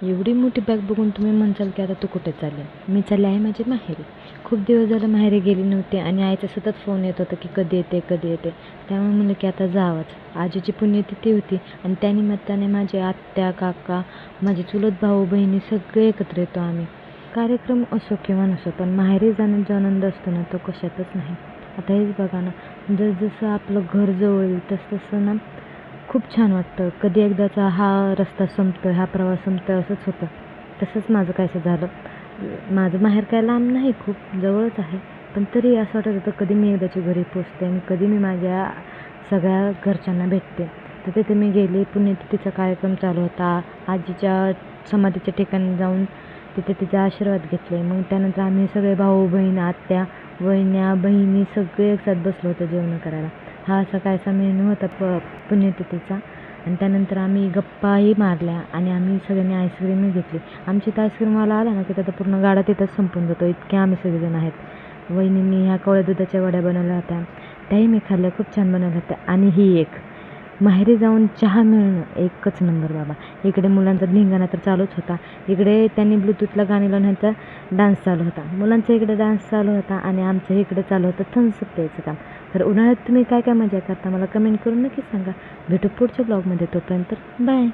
एवढी मोठी बॅग बघून तुम्ही म्हणसाल की आता तू कुठे चालले? मी चालले आहे माझ्या माहेरी. खूप दिवस झालं माहेरी गेली नव्हते आणि आईचा सतत फोन येत होता की कधी येते कधी येते. त्यामुळे म्हणलं की आता जावंच. आजीची पुण्यतिथी होती आणि त्यानिमित्ताने माझे आत्या, काका, माझे चुलत भाऊ बहिणी सगळे एकत्र येतो आम्ही. कार्यक्रम असो किंवा नसो, पण माहेरी जाण्यात जो आनंद असतो ना तो कशातच नाही. आता हेच बघा ना, जसजसं आपलं घर जवळ येईल तसतसं ना खूप छान वाटतं. कधी एकदाचा हा रस्ता संपतो, हा प्रवास संपतो असंच होतं. तसंच माझं काहीसं झालं. माझं माहेर काय लांब नाही, खूप जवळच आहे. पण तरी असं वाटत होतं कधी मी एकदाची घरी पोचते आणि कधी मी माझ्या सगळ्या घरच्यांना भेटते. तर तिथे मी गेले. पुण्यतिथीचा कार्यक्रम चालू होता. आजीच्या समाधीच्या ठिकाणी जाऊन तिथे तिचे आशीर्वाद घेतले. मग त्यानंतर आम्ही सगळे भाऊ बहीण, आत्या, वहिन्या, बहिणी सगळे एकसाथ बसलो होतो जेवण करायला. हा सकाळचा मेनू होता पुण्यतिथीचा. आणि त्यानंतर आम्ही गप्पाही मारल्या आणि आम्ही सगळ्यांनी आईस्क्रीमही घेतली. आमची तर आईस्क्रीमवाला आला ना की त्याचा पूर्ण गाडा तिथंच संपून जातो, इतके आम्ही सगळेजण आहेत. वहिनींनी ह्या कवळ्या दुधाच्या वड्या बनवल्या होत्या, त्याही मी खाल्ल्या, खूप छान बनवल्या होत्या. आणि ही एक माहेरी जाऊन चहा मिळणं एकच नंबर बाबा. इकडे मुलांचा धिंगाणा तर चालूच होता. इकडे त्यांनी ब्लूटूथला गाणी लावून ह्यांचा डान्स चालू होता. मुलांचा इकडे डान्स चालू होता आणि आमचं इकडे चालू होतं थम्सअप प्यायचं काम. तर उन्हाळ्यात तुम्ही काय काय मजा करता मला कमेंट करून नक्की सांगा. भेटू पुढच्या ब्लॉगमध्ये. तोपर्यंत बाय.